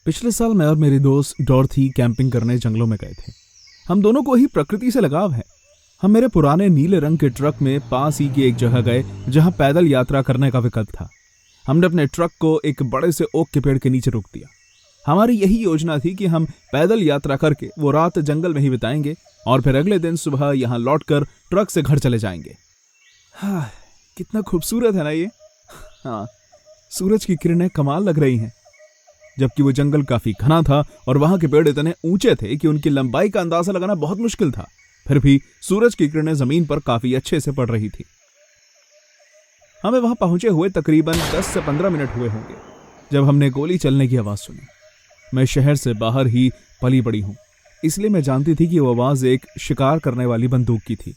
पिछले साल मैं और मेरी दोस्त डॉर्थी कैंपिंग करने जंगलों में गए थे। हम दोनों को ही प्रकृति से लगाव है। हम मेरे पुराने नीले रंग के ट्रक में पास ही की एक जगह गए जहां पैदल यात्रा करने का विकल्प था। हमने अपने ट्रक को एक बड़े से ओक के पेड़ के नीचे रोक दिया। हमारी यही योजना थी कि हम पैदल यात्रा करके वो रात जंगल में ही बिताएंगे और फिर अगले दिन सुबह यहाँ लौटकर ट्रक से घर चले जाएंगे। हाँ, कितना खूबसूरत है ना ये। हाँ, सूरज की किरणें कमाल लग रही हैं। जबकि वो जंगल काफी घना था और वहां के पेड़ इतने ऊंचे थे कि उनकी लंबाई का अंदाजा लगाना बहुत मुश्किल था। फिर भी सूरज की किरणें जमीन पर काफी अच्छे से पड़ रही थी। हमें वहां पहुंचे हुए तकरीबन 10 से 15 मिनट हुए होंगे जब हमने गोली चलने की आवाज सुनी। मैं शहर से बाहर ही पली बड़ी हूं, इसलिए मैं जानती थी कि वो आवाज एक शिकार करने वाली बंदूक की थी।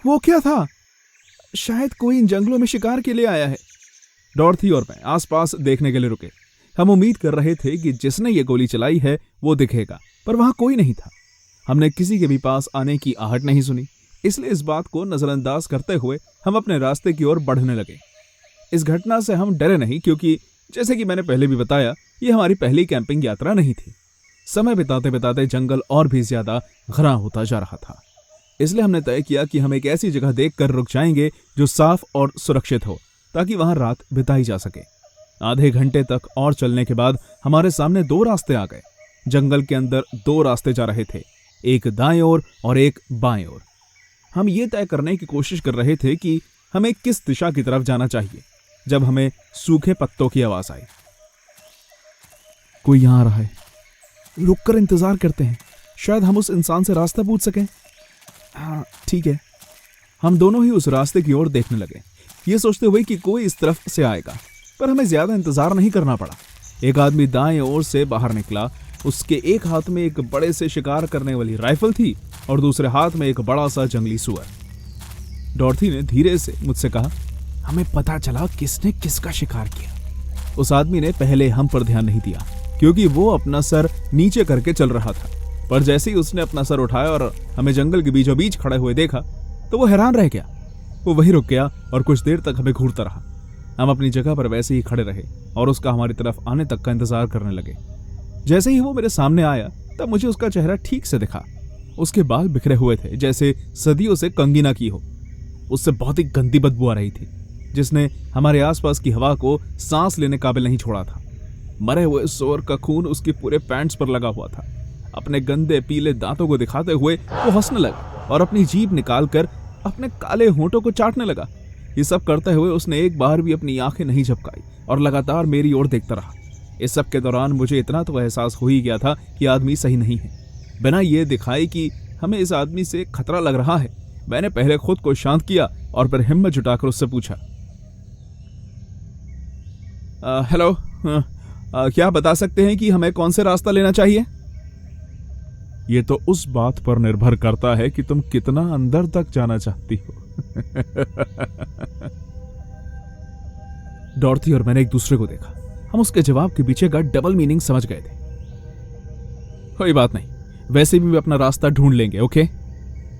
वो क्या था? शायद कोई इन जंगलों में शिकार के लिए आया है। डॉर्थी और मैं आसपास देखने के लिए रुके। हम उम्मीद कर रहे थे कि जिसने ये गोली चलाई है वो दिखेगा, पर वहां कोई नहीं था। हमने किसी के भी पास आने की आहट नहीं सुनी, इसलिए इस बात को नजरअंदाज करते हुए हम अपने रास्ते की ओर बढ़ने लगे। इस घटना से हम डरे नहीं, क्योंकि जैसे कि मैंने पहले भी बताया, ये हमारी पहली कैंपिंग यात्रा नहीं थी। समय बिताते बिताते जंगल और भी ज्यादा घना होता जा रहा था, इसलिए हमने तय किया कि हम एक ऐसी जगह देखकर रुक जाएंगे जो साफ और सुरक्षित हो, ताकि वहां रात बिताई जा सके। आधे घंटे तक और चलने के बाद हमारे सामने 2 रास्ते आ गए। जंगल के अंदर 2 रास्ते जा रहे थे, एक दाएं ओर और एक बाएं ओर। हम ये तय करने की कोशिश कर रहे थे कि हमें किस दिशा की तरफ जाना चाहिए, जब हमें सूखे पत्तों की आवाज आई। कोई यहां आ रहा है, रुककर इंतजार करते हैं, शायद हम उस इंसान से रास्ता पूछ सकें। हाँ ठीक है। हम दोनों ही उस रास्ते की ओर देखने लगे, ये सोचते हुए कि कोई इस तरफ से आएगा, पर हमें ज्यादा इंतजार नहीं करना पड़ा। एक आदमी दाएं ओर से बाहर निकला। उसके एक हाथ में एक बड़े से शिकार करने वाली राइफल थी और दूसरे हाथ में एक बड़ा सा जंगली सुअर। डॉर्थी ने धीरे से मुझसे कहा, हमें पता चला किसने किसका शिकार किया। उस आदमी ने पहले हम पर ध्यान नहीं दिया, क्योंकि वो अपना सर नीचे करके चल रहा था, पर जैसे ही उसने अपना सर उठाया और हमें जंगल के बीचों बीच खड़े हुए देखा तो वो हैरान रह गया। वो वहीं रुक गया और कुछ देर तक हमें घूरता रहा। हम अपनी जगह पर वैसे ही खड़े रहे और उसका हमारी तरफ आने तक का इंतजार करने लगे। जैसे ही वो मेरे सामने आया तब मुझे उसका चेहरा ठीक से दिखा। उसके बाल बिखरे हुए थे, जैसे सदियों से कंघी ना की हो। उससे बहुत ही गंदी बदबू आ रही थी, जिसने हमारे आसपास की हवा को सांस लेने काबिल नहीं छोड़ा था। मरे हुए सूअर का खून उसके पूरे पैंट्स पर लगा हुआ था। अपने गंदे पीले दांतों को दिखाते हुए वो हंसने लगा और अपनी जीभ निकालकर अपने काले होंठों को चाटने लगा। ये सब करते हुए उसने एक बार भी अपनी आंखें नहीं झपकाई और लगातार मेरी ओर देखता रहा। इस सब के दौरान मुझे इतना तो एहसास हो ही गया था कि आदमी सही नहीं है। बिना ये दिखाई कि हमें इस आदमी से खतरा लग रहा है, मैंने पहले खुद को शांत किया और फिर हिम्मत जुटाकर उससे पूछा, हेलो, क्या बता सकते हैं कि हमें कौन से रास्ता लेना चाहिए? ये तो उस बात पर निर्भर करता है कि तुम कितना अंदर तक जाना चाहती हो। डॉर्थी और मैंने एक दूसरे को देखा। हम उसके जवाब के पीछे का डबल मीनिंग समझ गए थे। कोई बात नहीं, वैसे भी वे अपना रास्ता ढूंढ लेंगे, ओके?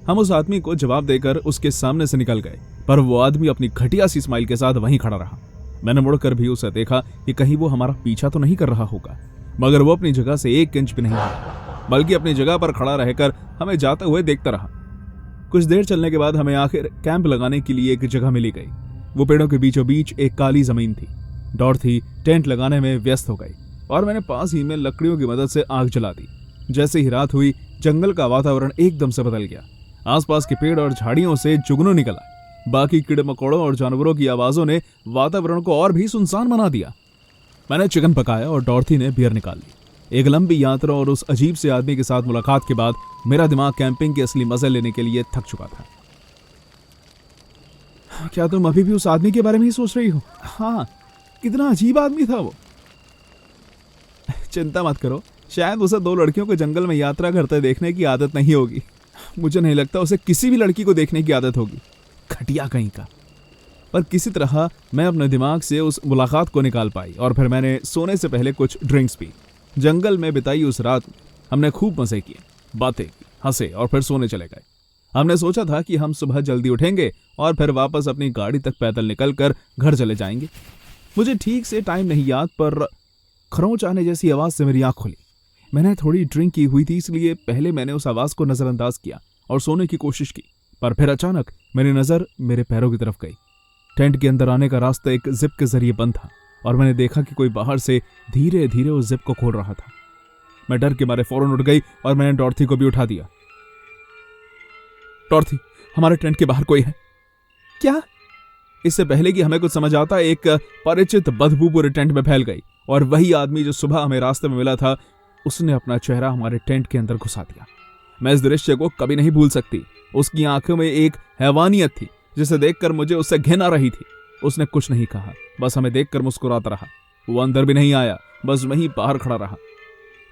हम उस आदमी को जवाब देकर उसके सामने से निकल गए, पर वो आदमी अपनी घटिया सी स्माइल के साथ वहीं खड़ा रहा। मैंने मुड़कर भी उसे देखा कि कहीं वो हमारा पीछा तो नहीं कर रहा होगा, मगर वो अपनी जगह से 1 इंच भी नहीं हिला, बल्कि अपनी जगह पर खड़ा रहकर हमें जाते हुए देखता रहा। कुछ देर चलने के बाद हमें आखिर कैंप लगाने के लिए एक जगह मिली गई। वो पेड़ों के बीचों बीच एक काली जमीन थी। डॉर्थी टेंट लगाने में व्यस्त हो गई और मैंने पास ही में लकड़ियों की मदद से आग जला दी। जैसे ही रात हुई, जंगल का वातावरण एकदम से बदल गया। आसपास के पेड़ और झाड़ियों से जुगनू निकल आए। बाकी कीड़े मकोड़ों और जानवरों की आवाजों ने वातावरण को और भी सुनसान बना दिया। मैंने चिकन पकाया और डॉर्थी ने बियर निकाल ली। एक लंबी यात्रा और उस अजीब से आदमी के साथ मुलाकात के बाद मेरा दिमाग कैंपिंग के असली मजे लेने के लिए थक चुका था। क्या तुम अभी भी उस आदमी के बारे में ही सोच रही हो? हाँ, कितना अजीब आदमी था वो। चिंता मत करो, शायद उसे 2 लड़कियों को जंगल में यात्रा करते देखने की आदत नहीं होगी। मुझे नहीं लगता उसे किसी भी लड़की को देखने की आदत होगी, घटिया कहीं का। पर किसी तरह मैं अपने दिमाग से उस मुलाकात को निकाल पाई और फिर मैंने सोने से पहले कुछ ड्रिंक्स पी। जंगल में बिताई उस रात हमने खूब मजे किए, बातें की, हंसे और फिर सोने चले गए। हमने सोचा था कि हम सुबह जल्दी उठेंगे और फिर वापस अपनी गाड़ी तक पैदल निकलकर घर चले जाएंगे। मुझे ठीक से टाइम नहीं याद, पर खरोंच आने जैसी आवाज से मेरी आंख खुली। मैंने थोड़ी ड्रिंक की हुई थी, इसलिए पहले मैंने उस आवाज को नजरअंदाज किया और सोने की कोशिश की, पर फिर अचानक मेरी नजर मेरे पैरों की तरफ गई। टेंट के अंदर आने का रास्ता एक जिप के जरिए बंद था और मैंने देखा कि कोई बाहर से धीरे धीरे उस जिप को खोल रहा था। मैं डर के मारे फौरन उठ गई और मैंने डॉर्थी को भी उठा दिया। डॉर्थी, हमारे टेंट के बाहर कोई है। क्या? इससे पहले कि हमें कुछ समझ आता, एक परिचित बदबू पूरे टेंट में फैल गई और वही आदमी जो सुबह हमें रास्ते में मिला था, उसने अपना चेहरा हमारे टेंट के अंदर घुसा दिया। मैं इस दृश्य को कभी नहीं भूल सकती। उसकी आंखों में एक हैवानियत थी जिसे देखकर मुझे उससे घिन आ रही थी। उसने कुछ नहीं कहा, बस हमें देखकर मुस्कुराता रहा। वो अंदर भी नहीं आया, बस वहीं बाहर खड़ा रहा।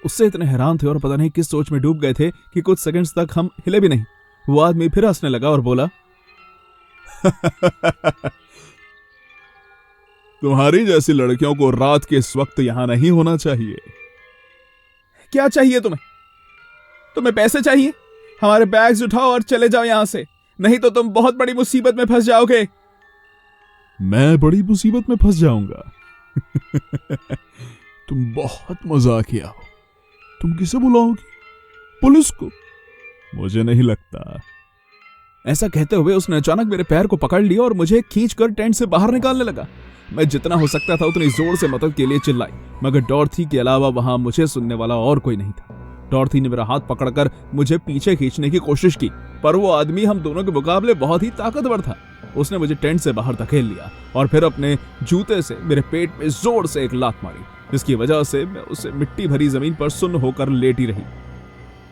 उससे इतने हैरान थे और पता नहीं किस सोच में डूब गए थे कि कुछ सेकंड्स तक हम हिले भी नहीं। वो आदमी फिर हंसने लगा और बोला, तुम्हारी जैसी लड़कियों को रात के इस वक्त यहां नहीं होना चाहिए। क्या चाहिए तुम्हें? तुम्हें पैसे चाहिए? हमारे बैग्स उठाओ और चले जाओ यहां से, नहीं तो तुम बहुत बड़ी मुसीबत में फंस जाओगे। मैं बड़ी मुसीबत में फंस जाऊंगा? तुम बहुत मजाकिया हो। तुम किसे बुलाओगी? पुलिस को? मुझे नहीं लगता। ऐसा कहते हुए उसने अचानक मेरे पैर को पकड़ लिया और मुझे खींचकर टेंट से बाहर निकालने लगा। मैं जितना हो सकता था उतनी जोर से मदद के लिए चिल्लाई, मगर डॉर्थी के अलावा वहां मुझे सुनने वाला और कोई नहीं था। डॉर्थी ने मेरा हाथ पकड़कर मुझे पीछे खींचने की कोशिश की, पर वो आदमी हम दोनों के मुकाबले बहुत ही ताकतवर था। उसने मुझे टेंट से बाहर धकेल लिया और फिर अपने जूते से मेरे पेट में जोर से एक लात मारी, जिसकी वजह से मैं उसे मिट्टी भरी जमीन पर सुन्न होकर लेटी रही।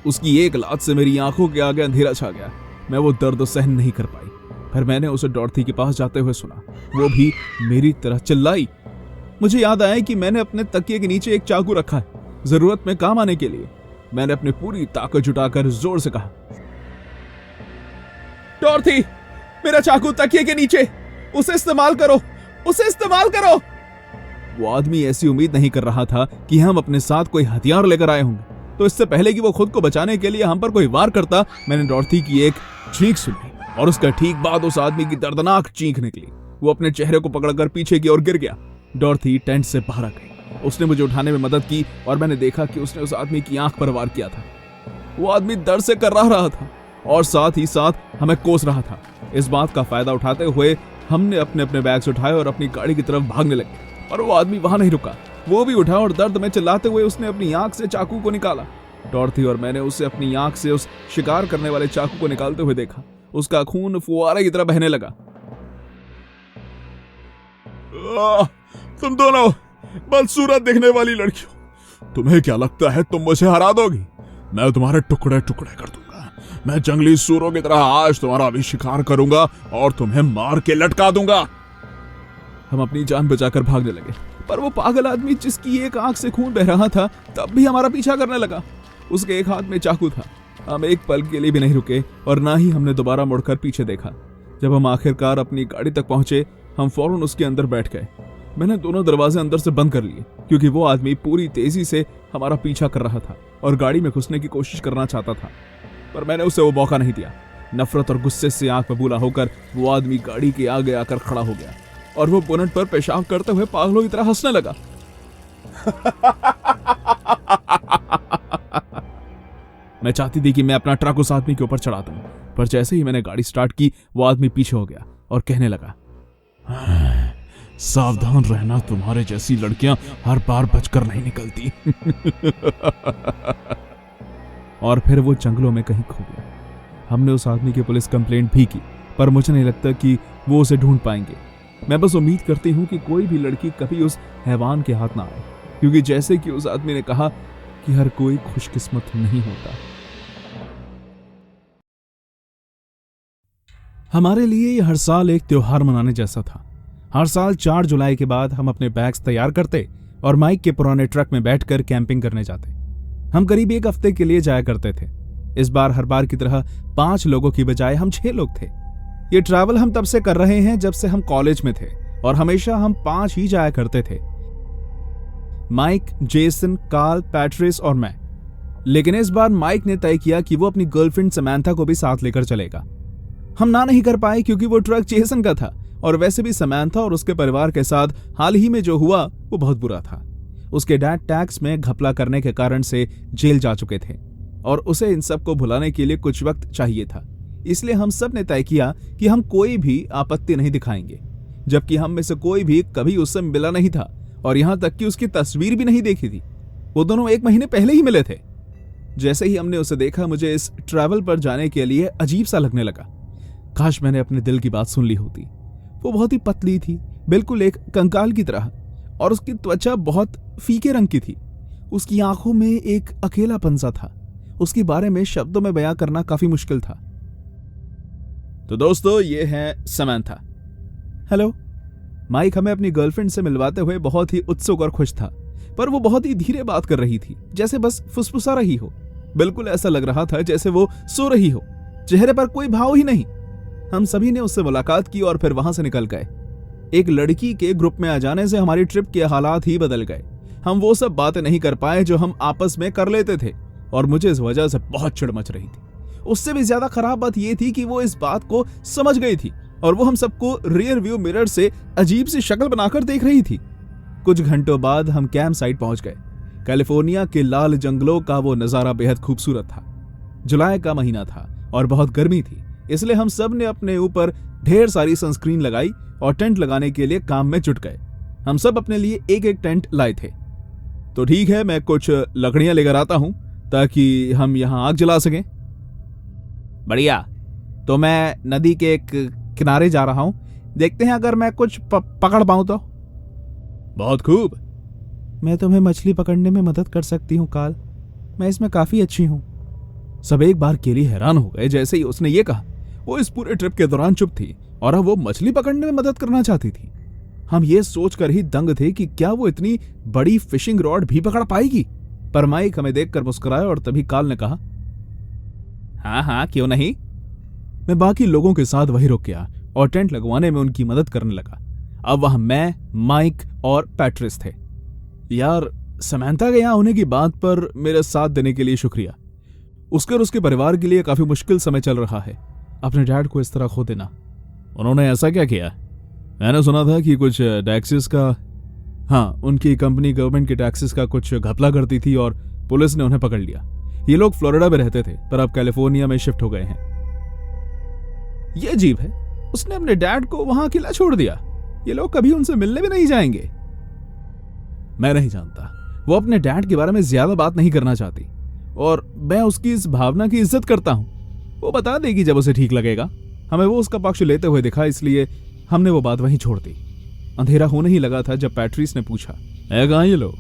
उसकी एक लात से मेरी आंखों के आगे अंधेरा छा गया। मैं वो दर्द सहन नहीं कर पाई। फिर मैंने उसे डॉर्थी के पास जाते हुए सुना। वो भी मेरी तरह चिल्लाई। मुझे याद आया कि मैंने अपने तकिए के नीचे एक चाकू रखा है, जरूरत में काम आने के लिए। मैंने अपनी पूरी ताकत जुटाकर जोर से कहा, डॉर्थी, मेरा चाकू तकिए के नीचे, उसे इस्तेमाल करो, उसे इस्तेमाल करो। वो आदमी ऐसी उम्मीद नहीं कर रहा था कि हम अपने साथ कोई हथियार लेकर आए होंगे, तो इससे पहले कि वो खुद को बचाने के लिए हम पर कोई वार करता, मैंने डॉर्थी की एक चीख सुनी और उसका ठीक बाद उस आदमी की दर्दनाक चीख निकली। वो अपने चेहरे को पकड़कर पीछे की ओर गिर गया। डॉर्थी टेंट से बाहर आ गई। उसने मुझे उठाने में मदद की और मैंने देखा कि उसने उस आदमी की आंख पर वार किया था। वो आदमी दर्द से कर्रा रहा था और साथ ही साथ हमें कोस रहा था। इस बात का फायदा उठाते हुए हमने अपने अपने बैग्स उठाए और अपनी गाड़ी की तरफ भागने लगे, और वो आदमी वहां नहीं रुका। वो भी उठा और दर्द में चिल्लाते हुए उसने अपनी आंख से चाकू को निकाला। डॉर्थी और मैंने उसे अपनी आंख से उस शिकार करने वाले चाकू को निकालते हुए देखा। उसका खून फुआरे की तरह बहने लगा। तुम दोनों बदसूरत दिखने वाली लड़कियों, तुम्हें क्या लगता है तुम मुझे हरा दोगी? मैं तुम्हारे टुकड़े टुकड़े कर दूंगा। मैं जंगली सूरों की तरह आज तुम्हारा भी शिकार करूंगा और तुम्हें मार के लटका दूंगा। हम अपनी जान बचाकर भागने लगे, पर वो पागल आदमी जिसकी एक आंख से खून बह रहा था तब भी हमारा पीछा करने लगा। उसके एक हाथ में चाकू था। हम एक पल के लिए भी नहीं रुके और ना ही हमने दोबारा मुड़कर पीछे देखा। जब हम आखिरकार अपनी गाड़ी तक पहुंचे, हम फौरन उसके अंदर बैठ गए। मैंने दोनों दरवाजे अंदर से बंद कर लिए, क्योंकि वो आदमी पूरी तेजी से हमारा पीछा कर रहा था और गाड़ी में घुसने की कोशिश करना चाहता था, पर मैंने उसे वो मौका नहीं दिया। नफरत और गुस्से से आंख बबूला होकर वो आदमी गाड़ी के आगे आकर खड़ा हो गया और वो बोनट पर पेशाब करते हुए पागलों की तरह हंसने लगा। मैं चाहती थी कि मैं अपना ट्रक उस आदमी के ऊपर चढ़ा दूं, पर जैसे ही मैंने गाड़ी स्टार्ट की, वो आदमी पीछे हो गया और कहने लगा, सावधान रहना, तुम्हारे जैसी लड़कियां हर बार बचकर नहीं निकलती। और फिर वो जंगलों में कहीं खो गया। हमने उस आदमी की पुलिस कंप्लेंट भी की, पर मुझे नहीं लगता कि वो उसे ढूंढ पाएंगे। मैं बस उम्मीद करती हूं कि कोई भी लड़की कभी उस हैवान के हाथ ना आए, क्योंकि जैसे कि उस आदमी ने कहा कि हर कोई खुशकिस्मत नहीं होता। हमारे लिए ये हर साल एक त्योहार मनाने जैसा था। हर साल 4 जुलाई के बाद हम अपने बैग्स तैयार करते और माइक के पुराने ट्रक में बैठकर कैंपिंग करने जाते। हम करीब 1 हफ्ते के लिए जाया करते थे। इस बार हर बार की तरह 5 लोगों की बजाय हम 6 लोग थे। ये ट्रैवल हम तब से कर रहे हैं जब से हम कॉलेज में थे और हमेशा हम 5 ही जाया करते थे, माइक, जेसन, कार्ल, पैट्रिस और मैं। लेकिन इस बार माइक ने तय किया कि वो अपनी गर्लफ्रेंड समैंथा को भी साथ लेकर चलेगा। हम ना नहीं कर पाए क्योंकि वो ट्रक जेसन का था और वैसे भी समैंथा और उसके परिवार के साथ हाल ही में जो हुआ वो बहुत बुरा था। उसके डैड टैक्स में घपला करने के कारण से जेल जा चुके थे और उसे इन सब को भुलाने के लिए कुछ वक्त चाहिए था। इसलिए हम सब ने तय किया कि हम कोई भी आपत्ति नहीं दिखाएंगे, जबकि हम में से कोई भी कभी उससे मिला नहीं था और यहां तक कि उसकी तस्वीर भी नहीं देखी थी। वो दोनों 1 महीने पहले ही मिले थे। जैसे ही हमने उसे देखा, मुझे इस ट्रैवल पर जाने के लिए अजीब सा लगने लगा। काश मैंने अपने दिल की बात सुन ली होती। वो बहुत ही पतली थी, बिल्कुल एक कंकाल की तरह, और उसकी त्वचा बहुत फीके रंग की थी। उसकी आंखों में एक अकेलापन सा था। उसके बारे में शब्दों में बयां करना काफी मुश्किल था। तो दोस्तों, ये है समंथा। हेलो। माइक हमें अपनी गर्लफ्रेंड से मिलवाते हुए बहुत ही उत्सुक और खुश था, पर वो बहुत ही धीरे बात कर रही थी, जैसे बस फुसफुसा रही हो। बिल्कुल ऐसा लग रहा था जैसे वो सो रही हो, चेहरे पर कोई भाव ही नहीं। हम सभी ने उससे मुलाकात की और फिर वहां से निकल गए। एक लड़की के ग्रुप में आ जाने से हमारी ट्रिप के हालात ही बदल गए। हम वो सब बातें नहीं कर पाए जो हम आपस में कर लेते थे, और मुझे इस वजह से बहुत चिढ़ मच रही थी। उससे भी ज्यादा खराब बात यह थी कि वो इस बात को समझ गई थी और वो हम सबको रियर व्यू मिरर से अजीब सी शक्ल बनाकर देख रही थी। कुछ घंटों बाद हम कैंप साइट पहुंच गए। कैलिफोर्निया के लाल जंगलों का वो नजारा बेहद खूबसूरत था। जुलाई का महीना था और बहुत गर्मी थी, इसलिए हम सब ने अपने ऊपर ढेर सारी सनस्क्रीन लगाई और टेंट लगाने के लिए काम में जुट गए। हम सब अपने लिए एक एक टेंट लाए थे। तो ठीक है, मैं कुछ लकड़ियां लेकर आता हूं ताकि हम यहां आग जला सकें। बढ़िया। तो मैं नदी के किनारे जा रहा हूं, देखते हैं अगर मैं कुछ पकड़ पाऊं तो। बहुत खूब। मैं तुम्हें मछली पकड़ने में मदद कर सकती हूं काल, मैं इसमें काफी अच्छी हूं। सब एक बार के लिए हैरान हो गए जैसे ही उसने ये कहा। वो इस पूरे ट्रिप के दौरान चुप थी और अब वो मछली पकड़ने में मदद करना चाहती थी। हम ये सोचकर ही दंग थे कि क्या वो इतनी बड़ी फिशिंग रॉड भी पकड़ पाएगी। पर माइक हमें देखकर मुस्कुराया और तभी काल ने कहा, हाँ हाँ क्यों नहीं। मैं बाकी लोगों के साथ वही रुक गया और टेंट लगवाने में उनकी मदद करने लगा। अब वहां मैं, माइक और पैट्रिस थे। यार, समंथा के यहां होने की बात पर मेरे साथ देने के लिए शुक्रिया। उसके और उसके परिवार के लिए काफी मुश्किल समय चल रहा है, अपने डैड को इस तरह खो देना। उन्होंने ऐसा क्या किया? मैंने सुना था कि कुछ टैक्सेस का, हाँ, उनकी कंपनी गवर्नमेंट के टैक्सेस का कुछ घपला करती थी और पुलिस ने उन्हें पकड़ लिया। ये लोग फ्लोरिडा में रहते थे पर अब कैलिफोर्निया में शिफ्ट हो गए हैं। ये अजीब है, उसने अपने डैड को वहां अकेला छोड़ दिया। ये लोग कभी उनसे मिलने भी नहीं जाएंगे। मैं नहीं जानता, वो अपने डैड के बारे में ज्यादा बात नहीं करना चाहती और मैं उसकी इस भावना की इज्जत करता हूं। वो बता देगी जब उसे ठीक लगेगा। हमें वो उसका पक्ष लेते हुए दिखा, इसलिए हमने वो बात वहीं छोड़ दी। अंधेरा होने ही लगा था जब पैट्रिस ने पूछा, है कहां ये लोग?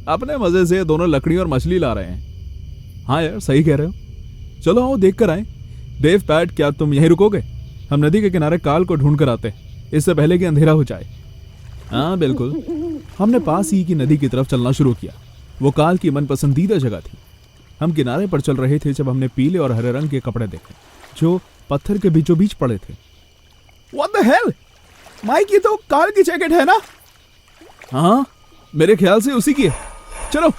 अपने मजे से दोनों लकड़ी और मछली ला रहे हैं। हाँ यार, सही कह रहे हो। चलो आओ देख कर आए। डेव, पैट, क्या तुम यहीं रुकोगे? हम नदी के किनारे काल को ढूंढ कर आते, इससे पहले कि अंधेरा हो जाए। हाँ बिल्कुल। हमने पास ही की नदी की तरफ चलना शुरू किया। वो काल की मनपसंदीदा जगह थी। हम किनारे पर चल रहे थे जब हमने पीले और हरे रंग के कपड़े देखे जो पत्थर के बीचों बीच पड़े थे। What the hell? माइक, ये तो काल की जैकेट है ना? हाँ, मेरे ख्याल से उसी की है। चलो।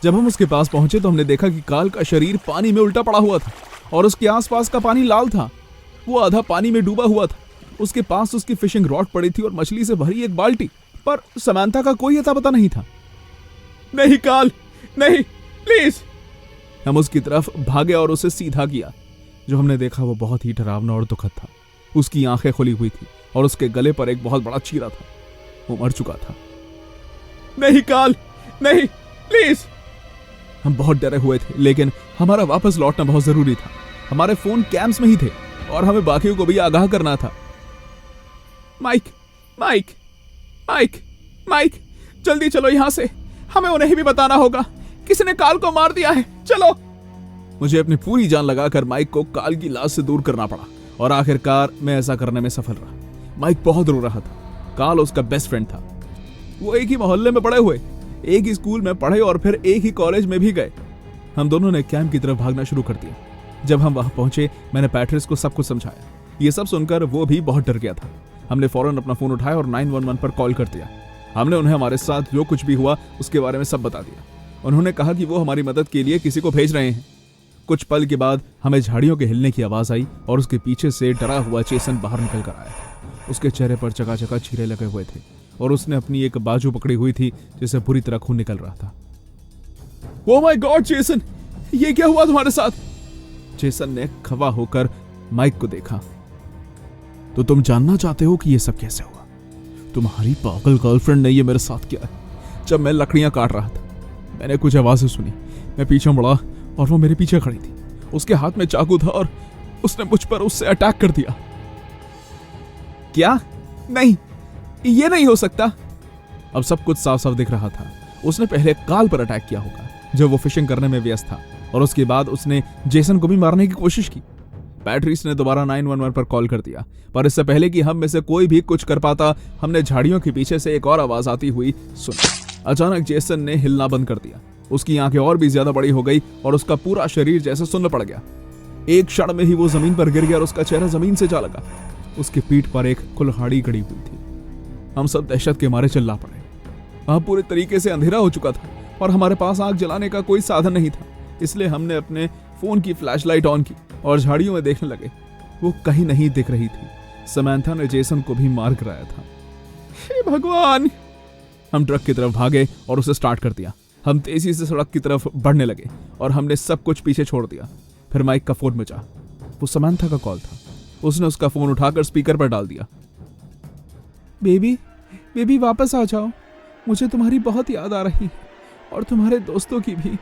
जब हम उसके पास पहुंचे तो हमने देखा कि काल का शरीर पानी में उल्टा पड़ा हुआ था और उसके आसपास का पानी लाल था। वो आधा पानी में डूबा हुआ था। उसके पास उसकी फिशिंग रॉड पड़ी थी और मछली से भरी एक बाल्टी, पर समंथा का कोई अता पता नहीं था। नहीं काल, नहीं, प्लीज। हम उसकी तरफ भागे और उसे सीधा किया। जो हमने देखा वो बहुत ही डरावना और दुखद था। उसकी आंखें खुली हुई थी और उसके गले पर एक बहुत बड़ा चीरा था। वो मर चुका था। नहीं काल, नहीं, प्लीज। हम बहुत डरे हुए थे, लेकिन हमारा वापस लौटना बहुत जरूरी था। हमारे फोन कैंप्स में ही थे और हमें बाकियों को भी आगाह करना था। माइक, माइक, माइक, माइक, जल्दी चलो यहां से। हमें उन्हें भी बताना होगा। किसी ने काल को मार दिया है। चलो। मुझे अपनी पूरी जान लगाकर माइक को काल की लाश से दूर करना पड़ा और आखिरकार मैं ऐसा करने में सफल रहा। माइक बहुत रो रहा था। काल उसका बेस्ट फ्रेंड था। वो एक ही मोहल्ले में पड़े हुए, एक ही स्कूल में पढ़े और फिर एक ही कॉलेज में भी गए। हम दोनों ने कैंप की तरफ भागना शुरू कर दिया। जब हम वहां पहुंचे, मैंने पैट्रिस को सब कुछ समझाया। ये सब सुनकर वो भी बहुत डर गया था। हमने फौरन अपना फोन उठाया और 911 पर कॉल कर दिया। हमने उन्हें हमारे साथ जो कुछ भी हुआ उसके बारे में सब बता दिया। उन्होंने कहा कि वो हमारी मदद के लिए किसी को भेज रहे हैं। कुछ पल के बाद हमें झाड़ियों के हिलने की आवाज आई और उसके पीछे से डरा हुआ चेसन बाहर निकल कर आया। उसके चेहरे पर चकाचका चीरे लगे हुए थे। और उसने अपनी एक बाजू पकड़ी हुई थी जिसे पूरी तरह खून निकल रहा था। ओह माय गॉड जेसन, ये क्या हुआ तुम्हारे साथ? जेसन ने खफा होकर माइक को देखा। तो तुम जानना चाहते हो कि ये सब कैसे हुआ? तुम्हारी पागल गर्लफ्रेंड ने ये मेरे साथ किया है। जब मैं लकड़ियां काट रहा था, मैंने कुछ आवाजें सुनी। मैं पीछे मुड़ा और वो मेरे पीछे खड़ी थी। उसके हाथ में चाकू था और उसने मुझ पर उससे अटैक कर दिया। क्या? नहीं, ये नहीं हो सकता। अब सब कुछ साफ साफ दिख रहा था। उसने पहले काल पर अटैक किया होगा जब वो फिशिंग करने में व्यस्त था, और उसके बाद उसने जेसन को भी मारने की कोशिश की। पैट्रिस ने दोबारा 911 पर कॉल कर दिया, पर इससे पहले कि हम में से कोई भी कुछ कर पाता, हमने झाड़ियों के पीछे से एक और आवाज आती हुई सुनी। अचानक जेसन ने हिलना बंद कर दिया। उसकी आंखें और भी ज्यादा बड़ी हो गई और उसका पूरा शरीर जैसे सुन्न पड़ गया। एक क्षण में ही वो जमीन पर गिर गया और उसका चेहरा जमीन से जा लगा। उसकी पीठ पर एक कुल्हाड़ी गड़ी हुई थी। हम सब दहशत के मारे चिल्ला पड़े। वहां पूरे तरीके से अंधेरा हो चुका था और हमारे पास आग जलाने का कोई साधन नहीं था, इसलिए हमने अपने फोन की फ्लैशलाइट ऑन की और झाड़ियों में देखने लगे। वो कहीं नहीं दिख रही थी। समंथा ने जेसन को भी मार कराया था। हे भगवान! हम ट्रक की तरफ भागे और उसे स्टार्ट कर दिया। हम तेजी से सड़क की तरफ बढ़ने लगे और हमने सब कुछ पीछे छोड़ दिया। फिर माइक का फोन बजा। वो समंथा का कॉल था। उसने उसका फोन उठाकर स्पीकर पर डाल दिया। बेबी वापस आ जाओ, मुझे तुम्हारी बहुत याद आ रही और तुम्हारे दोस्तों की भी।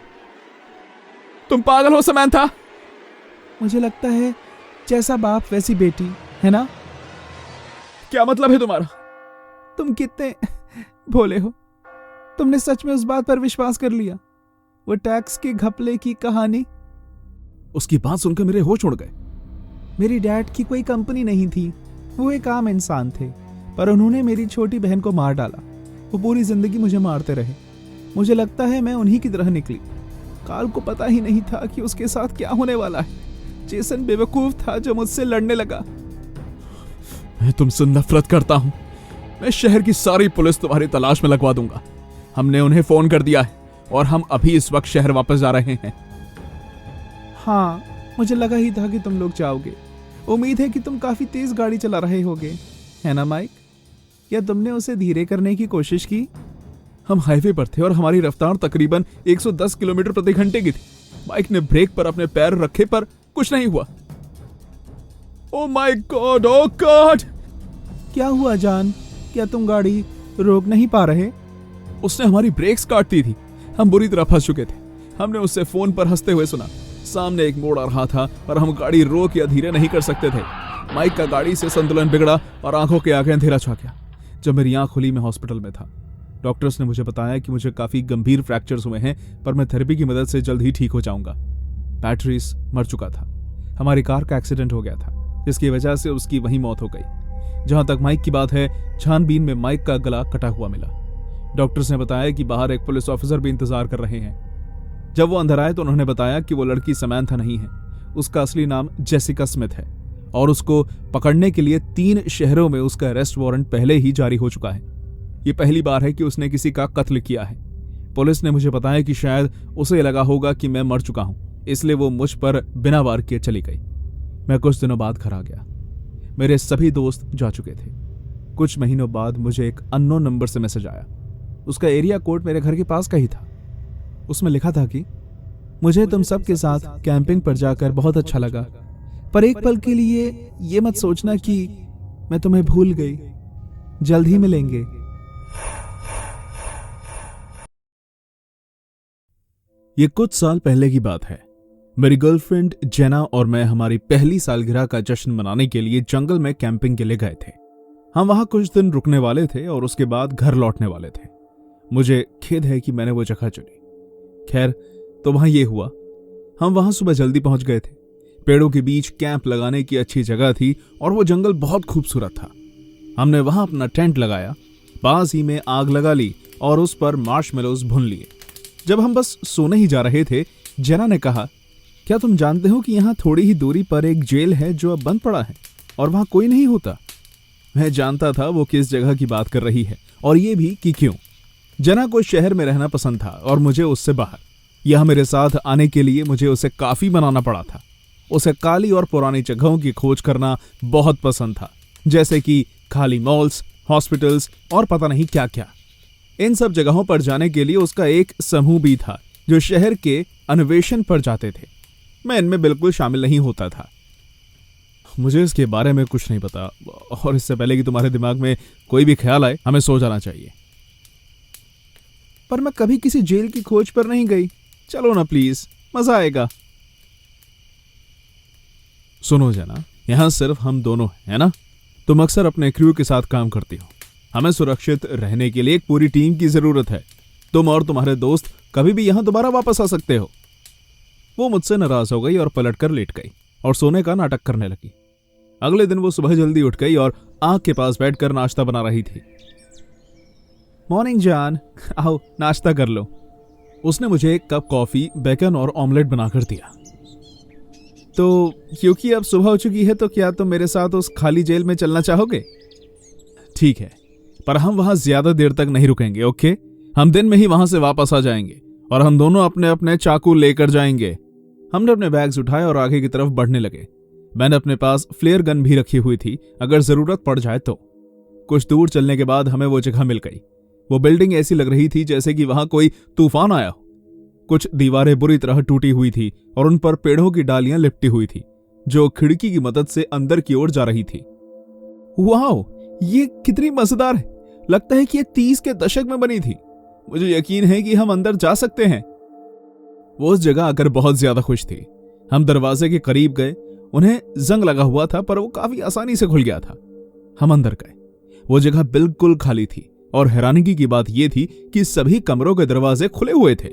तुम पागल हो समंथा? मुझे लगता है जैसा बाप वैसी बेटी, है ना? क्या मतलब है तुम्हारा? तुम कितने भोले हो। तुमने सच में उस बात पर विश्वास कर लिया, वो टैक्स के घपले की कहानी। उसकी बात सुनकर मेरे होश उड़ गए। मेरी डैड की कोई कंपनी नहीं थी, वो एक आम इंसान थे, पर उन्होंने मेरी छोटी बहन को मार डाला। वो पूरी जिंदगी मुझे मारते रहे। मुझे लगता है मैं उन्हीं की तरह निकली। काल को पता ही नहीं था कि उसके साथ क्या होने वाला है। जेसन बेवकूफ था जो मुझसे लड़ने लगा। मैं तुमसे नफरत करता हूं। मैं शहर की सारी पुलिस तुम्हारी तलाश में लगवा दूंगा। हमने उन्हें फोन कर दिया है और हम अभी इस वक्त शहर वापस जा रहे हैं। हाँ, मुझे लगा ही था कि तुम लोग जाओगे। उम्मीद है कि तुम काफी तेज गाड़ी चला रहे होगे, है ना माइक? या तुमने उसे धीरे करने की कोशिश की? हम हाईवे पर थे और हमारी रफ्तार तकरीबन 110 किलोमीटर प्रति घंटे की थी। माइक ने ब्रेक पर अपने पैर रखे पर कुछ नहीं हुआ। Oh my God, oh God! क्या हुआ जान? क्या तुम गाड़ी रोक नहीं पा रहे? उसने हमारी ब्रेक्स काट दी थी। हम बुरी तरह फंस चुके थे। हमने उससे फोन पर हंसते हुए सुना। सामने एक मोड़ आ रहा था पर हम गाड़ी रोक या धीरे नहीं कर सकते थे। माइक का गाड़ी से संतुलन बिगड़ा और आंखों के आगे अंधेरा छा गया। जब मेरी आंख खुली, मैं हॉस्पिटल में था। डॉक्टर्स ने मुझे बताया कि मुझे काफी गंभीर फ्रैक्चर्स हुए हैं, पर मैं थेरेपी की मदद से जल्द ही ठीक हो जाऊंगा। पैट्रिस मर चुका था। हमारी कार का एक्सीडेंट हो गया था, जिसकी वजह से उसकी वहीं मौत हो गई। जहां तक माइक की बात है, छानबीन में माइक का गला कटा हुआ मिला। डॉक्टर्स ने बताया कि बाहर एक पुलिस ऑफिसर भी इंतजार कर रहे हैं। जब वो अंदर आए तो उन्होंने बताया कि वो लड़की समंथा नहीं है। उसका असली नाम जेसिका स्मिथ है और उसको पकड़ने के लिए 3 शहरों में उसका अरेस्ट वारंट पहले ही जारी हो चुका है। ये पहली बार है कि उसने किसी का कत्ल किया है। पुलिस ने मुझे बताया कि शायद उसे लगा होगा कि मैं मर चुका हूं, इसलिए वो मुझ पर बिना वार किए चली गई। मैं कुछ दिनों बाद घर आ गया। मेरे सभी दोस्त जा चुके थे। कुछ महीनों बाद मुझे एक अननोन नंबर से मैसेज आया। उसका एरिया कोड मेरे घर के पास का ही था। उसमें लिखा था कि मुझे तुम सबके साथ कैंपिंग पर जाकर बहुत अच्छा लगा, पर एक पल के लिए ये मत सोचना कि मैं तुम्हें भूल गई। जल्द ही मिलेंगे। ये कुछ साल पहले की बात है। मेरी गर्लफ्रेंड जेना और मैं हमारी पहली सालगिरह का जश्न मनाने के लिए जंगल में कैंपिंग के लिए गए थे। हम वहां कुछ दिन रुकने वाले थे और उसके बाद घर लौटने वाले थे। मुझे खेद है कि मैंने वो जगह चुनी। खैर, तो वहां ये हुआ। हम वहां सुबह जल्दी पहुंच गए थे। पेड़ों के बीच कैंप लगाने की अच्छी जगह थी और वो जंगल बहुत खूबसूरत था। हमने वहां अपना टेंट लगाया, पास ही में आग लगा ली और उस पर मार्शमेलोज भून लिए। जब हम बस सोने ही जा रहे थे, जेना ने कहा, क्या तुम जानते हो कि यहाँ थोड़ी ही दूरी पर एक जेल है जो अब बंद पड़ा है और वहां कोई नहीं होता? मैं जानता था वो किस जगह की बात कर रही है और ये भी कि क्यों। जेना को शहर में रहना पसंद था और मुझे उससे बाहर। यह मेरे साथ आने के लिए मुझे उसे काफी मनाना पड़ा था। उसे काली और पुरानी जगहों की खोज करना बहुत पसंद था, जैसे कि खाली मॉल्स, हॉस्पिटल्स और पता नहीं क्या क्या। इन सब जगहों पर जाने के लिए उसका एक समूह भी था जो शहर के अन्वेषण पर जाते थे। मैं इनमें बिल्कुल शामिल नहीं होता था। मुझे इसके बारे में कुछ नहीं पता, और इससे पहले कि तुम्हारे दिमाग में कोई भी ख्याल आए हमें सो जाना चाहिए। पर मैं कभी किसी जेल की खोज पर नहीं गई। चलो ना प्लीज, मजा आएगा। सुनो जना, यहां सिर्फ हम दोनों हैं ना। तुम अक्सर अपने क्रू के साथ काम करती हो। हमें सुरक्षित रहने के लिए एक पूरी टीम की जरूरत है। तुम और तुम्हारे दोस्त कभी भी यहां दोबारा वापस आ सकते हो। वो मुझसे नाराज हो गई और पलटकर लेट गई और सोने का नाटक करने लगी। अगले दिन वो सुबह जल्दी उठ गई और आग के पास बैठकर नाश्ता बना रही थी। मॉर्निंग जान, आओ नाश्ता कर लो। उसने मुझे एक कप कॉफी, बेकन और ऑमलेट बनाकर दिया। तो क्योंकि अब सुबह हो चुकी है, तो क्या तुम मेरे साथ उस खाली जेल में चलना चाहोगे? ठीक है, पर हम वहां ज्यादा देर तक नहीं रुकेंगे, ओके? हम दिन में ही वहां से वापस आ जाएंगे और हम दोनों अपने अपने चाकू लेकर जाएंगे। हमने अपने बैग्स उठाए और आगे की तरफ बढ़ने लगे। मैंने अपने पास फ्लेयर गन भी रखी हुई थी अगर जरूरत पड़ जाए तो। कुछ दूर चलने के बाद हमें वो जगह मिल गई। वो बिल्डिंग ऐसी लग रही थी जैसे कि वहां कोई तूफान आया हो। कुछ दीवारें बुरी तरह टूटी हुई थी और उन पर पेड़ों की डालियां लिपटी हुई थी जो खिड़की की मदद से अंदर की ओर जा रही थी। वाह, ये कितनी मजेदार है। लगता है कि ये 30 के दशक में बनी थी। मुझे यकीन है कि हम अंदर जा सकते हैं। वो उस जगह आकर बहुत ज्यादा खुश थी। हम दरवाजे के करीब गए। उन्हें जंग लगा हुआ था पर वो काफी आसानी से खुल गया था। हम अंदर गए। वो जगह बिल्कुल खाली थी और हैरानगी की बात यह थी कि सभी कमरों के दरवाजे खुले हुए थे।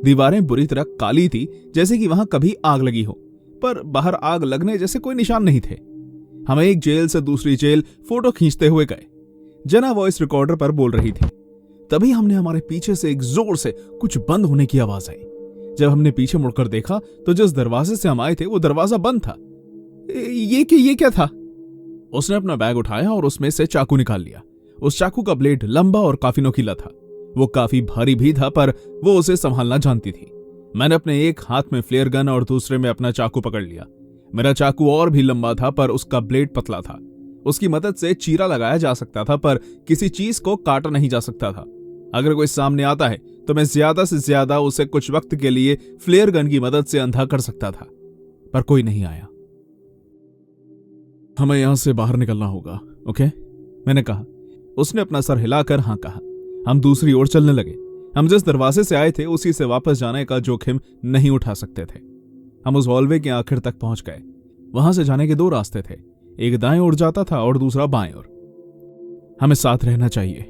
दीवारें बुरी तरह काली थी जैसे कि वहां कभी आग लगी हो, पर बाहर आग लगने जैसे कोई निशान नहीं थे। हम एक जेल से दूसरी जेल फोटो खींचते हुए गए। जना वॉइस रिकॉर्डर पर बोल रही थी। तभी हमने हमारे पीछे से एक जोर से कुछ बंद होने की आवाज आई। जब हमने पीछे मुड़कर देखा तो जिस दरवाजे से हम आए थे वो दरवाजा बंद था। ये क्या था? उसने अपना बैग उठाया और उसमें से चाकू निकाल लिया। उस चाकू का ब्लेड लंबा और काफी नुकीला था। वो काफी भारी भी था पर वो उसे संभालना जानती थी। मैंने अपने एक हाथ में फ्लेयर गन और दूसरे में अपना चाकू पकड़ लिया। मेरा चाकू और भी लंबा था पर उसका ब्लेड पतला था। उसकी मदद से चीरा लगाया जा सकता था पर किसी चीज को काटा नहीं जा सकता था। अगर कोई सामने आता है तो मैं ज्यादा से ज्यादा उसे कुछ वक्त के लिए फ्लेयर गन की मदद से अंधा कर सकता था, पर कोई नहीं आया। हमें यहां से बाहर निकलना होगा, ओके? मैंने कहा। उसने अपना सर हिलाकर हाँ कहा। हम दूसरी ओर चलने लगे। हम जिस दरवाजे से आए थे उसी से वापस जाने का जोखिम नहीं उठा सकते थे। हम उस हॉलवे के आखिर तक पहुंच गए। वहां से जाने के 2 रास्ते थे, एक दाएं ओर जाता था और दूसरा बाएं ओर। हमें साथ रहना चाहिए।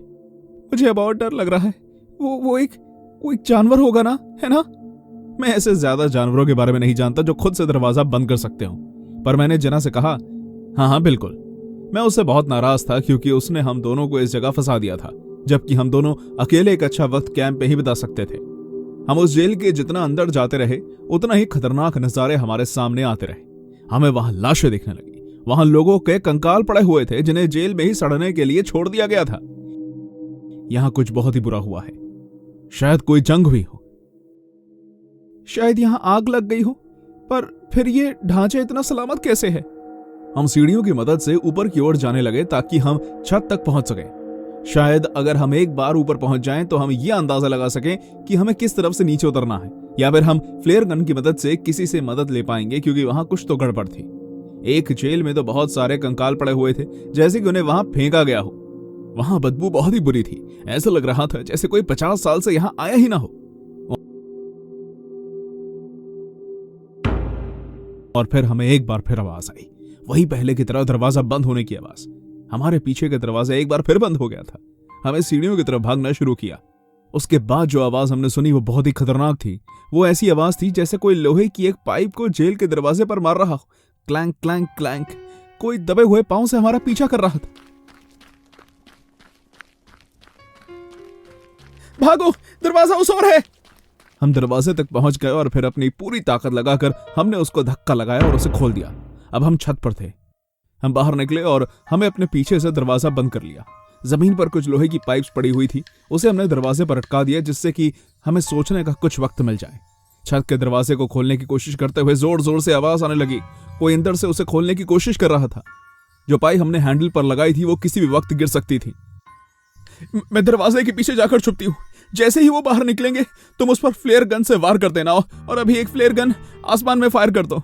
मुझे अब और डर लग रहा है। वो एक जानवर होगा ना, है ना? मैं ऐसे ज्यादा जानवरों के बारे में नहीं जानता जो खुद से दरवाजा बंद कर सकते हो, पर मैंने जना से कहा हाँ बिल्कुल। मैं उससे बहुत नाराज था क्योंकि उसने हम दोनों को इस जगह फंसा दिया था, जबकि हम दोनों अकेले एक अच्छा वक्त कैंप में ही बिता सकते थे। हम उस जेल के जितना अंदर जाते रहे उतना ही खतरनाक नजारे हमारे सामने आते रहे। हमें वहां लाशें दिखने लगी। वहां लोगों के कंकाल पड़े हुए थे जिन्हें जेल में ही सड़ने के लिए छोड़ दिया गया था। यहां कुछ बहुत ही बुरा हुआ है। शायद कोई जंग हुई हो, शायद यहां आग लग गई हो, पर फिर ये ढांचा इतना सलामत कैसे है? हम सीढ़ियों की मदद से ऊपर की ओर जाने लगे ताकि हम छत तक पहुंच सकें। शायद अगर हम एक बार ऊपर पहुंच जाएं तो हम यह अंदाजा लगा सकें कि हमें किस तरफ से नीचे उतरना है, या फिर हम फ्लेयर गन की मदद से किसी से मदद ले पाएंगे, क्योंकि वहां कुछ तो गड़बड़ थी। एक जेल में तो बहुत सारे कंकाल पड़े हुए थे, जैसे कि उन्हें वहां फेंका गया हो। वहां बदबू बहुत ही बुरी थी। ऐसा लग रहा था जैसे कोई 50 साल से यहां आया ही ना हो। और फिर हमें एक बार फिर आवाज आई, वही पहले की तरह दरवाजा बंद होने की आवाज। हमारे पीछे का दरवाजा एक बार फिर बंद हो गया था। हमें सीढ़ियों की तरफ भागना शुरू किया। उसके बाद जो आवाज हमने सुनी वो बहुत ही खतरनाक थी। वो ऐसी आवाज थी जैसे कोई लोहे की एक पाइप को जेल के दरवाजे पर मार रहा हो। Clank clank clank. कोई दबे हुए पांव से हमारा पीछा कर रहा था। भागो, दरवाजा उस ओर है। हम दरवाजे तक पहुंच गए और फिर अपनी पूरी ताकत लगाकर हमने उसको धक्का लगाया और उसे खोल दिया। अब हम छत पर थे। हम बाहर निकले और हमें अपने पीछे से दरवाजा बंद कर लिया। जमीन पर कुछ लोहे की पाइप्स पड़ी हुई थी, उसे हमने दरवाजे पर अटका दिया जिससे कि हमें सोचने का कुछ वक्त मिल जाए। छत के दरवाजे को खोलने की कोशिश करते हुए जोर जोर से आवाज आने लगी। कोई अंदर से उसे खोलने की कोशिश कर रहा था। जो पाइप हमने हैंडल पर लगाई थी वो किसी भी वक्त गिर सकती थी। मैं दरवाजे के पीछे जाकर छुपती हूँ। जैसे ही वो बाहर निकलेंगे तुम उस पर फ्लेयर गन से वार कर देना और अभी एक फ्लेयर गन आसमान में फायर कर दो।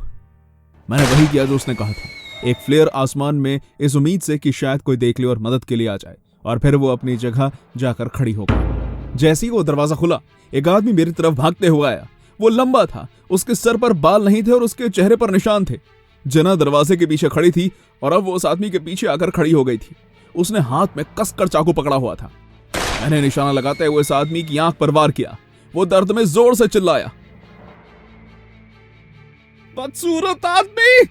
मैंने वही किया जो उसने कहा था। एक फ्लेयर आसमान में इस उम्मीद से कि शायद कोई देख ले और मदद के लिए आ जाए, और फिर वो अपनी जगह जाकर खड़ी हो गई। जैसे ही वो दरवाजा खुला, एक आदमी मेरी तरफ भागते हुए आया। वो लंबा था, उसके सर पर बाल नहीं थे और उसके चेहरे पर निशान थे। जना दरवाजे के पीछे खड़ी थी और अब वो उस आदमी के पीछे आकर खड़ी हो गई थी। उसने हाथ में कसकर चाकू पकड़ा हुआ था। मैंने निशाना लगाते हुए इस आदमी की आंख पर वार किया। वो दर्द में जोर से चिल्लाया, बदसूरत आदमी!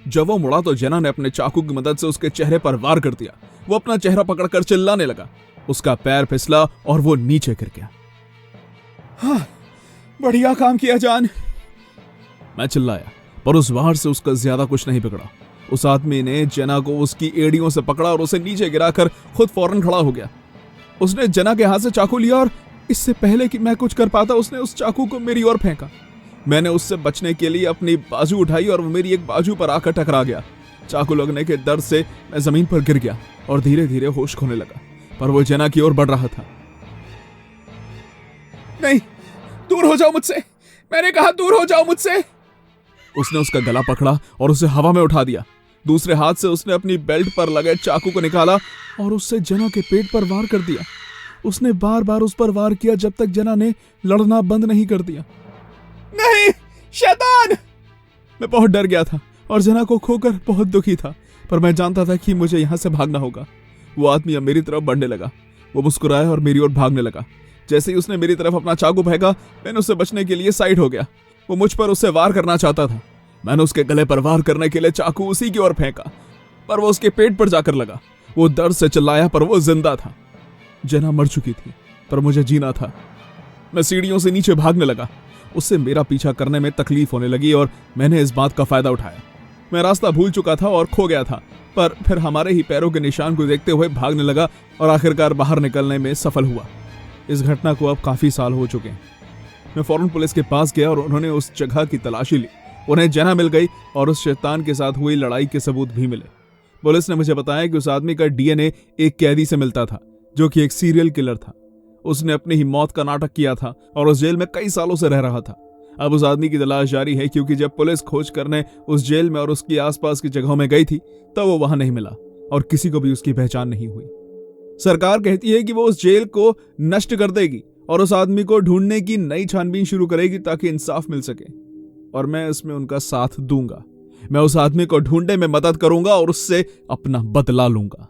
जब वो मुड़ा तो जना ने अपने चाकू की मदद से उसके चेहरे पर वार कर दिया। वो अपना चेहरा पकड़कर चिल्लाने लगा। उसका पैर फिसला और वो नीचे गिर गया। हाँ, बढ़िया काम किया जान, मैं चिल्लाया, पर उस वार से उसका ज्यादा कुछ नहीं बिगड़ा। उस आदमी ने जना को उसकी एड़ियों से पकड़ा और उसे नीचे गिराकर खुद फौरन खड़ा हो गया। उसने जना के हाथ से चाकू लिया और इससे पहले कि मैं कुछ कर पाता उसने उस चाकू को मेरी ओर फेंका। मैंने उससे बचने के लिए अपनी बाजू उठाई और वो मेरी एक बाजू पर आकर टकरा गया। चाकू लगने के दर्द से मैं जमीन पर गिर गया और धीरे धीरे होश खोने लगा, पर वो जना की ओर बढ़ रहा था। नहीं, दूर हो जाओ मुझसे, मैंने कहा दूर हो जाओ मुझसे। उसने उसका गला पकड़ा और उसे हवा में उठा दिया। दूसरे हाथ से उसने अपनी बेल्ट पर लगे चाकू को निकाला और उससे जना के पेट पर वार कर दिया। उसने बार बार उस पर वार किया जब तक जना ने लड़ना बंद नहीं कर दिया। नहीं, शैतान! मैं बहुत डर गया था और जना को खोकर बहुत दुखी था, पर मैं जानता था कि मुझे यहां से भागना होगा। वो आदमी अब मेरी तरफ बढ़ने लगा। वो मुस्कुराया और मेरी ओर भागने लगा। जैसे ही उसने मेरी तरफ अपना चाकू फेंका, मैंने उससे बचने के लिए साइड हो गया। वो मुझ पर उससे वार करना चाहता था। मैंने उसके गले पर वार करने के लिए चाकू उसी की ओर फेंका, पर वो उसके पेट पर जाकर लगा। वो दर्द से चिल्लाया, पर वो जिंदा था। जना मर चुकी थी, पर मुझे जीना था। मैं सीढ़ियों से नीचे भागने लगा। उससे मेरा पीछा करने में तकलीफ होने लगी और मैंने इस बात का फायदा उठाया। मैं रास्ता भूल चुका था और खो गया था, पर फिर हमारे ही पैरों के निशान को देखते हुए भागने लगा और आखिरकार बाहर निकलने में सफल हुआ। इस घटना को अब काफी साल हो चुके हैं। मैं फौरन पुलिस के पास गया और उन्होंने उस जगह की तलाशी ली। उन्हें जना मिल गई और उस शैतान के साथ हुई लड़ाई के सबूत भी मिले। पुलिस ने मुझे बताया कि उस आदमी का डीएनए एक कैदी से मिलता था जो कि एक सीरियल किलर था। उसने अपनी ही मौत का नाटक किया था और उस जेल में कई सालों से रह रहा था। अब उस आदमी की तलाश जारी है, क्योंकि जब पुलिस खोज करने उस जेल में और उसकी आसपास की जगहों में गई थी तब वो वहां नहीं मिला और किसी को भी उसकी पहचान नहीं हुई। सरकार कहती है कि वो उस जेल को नष्ट कर देगी और उस आदमी को ढूंढने की नई छानबीन शुरू करेगी ताकि इंसाफ मिल सके, और मैं इसमें उनका साथ दूंगा। मैं उस आदमी को ढूंढने में मदद करूंगा और उससे अपना बदला लूंगा।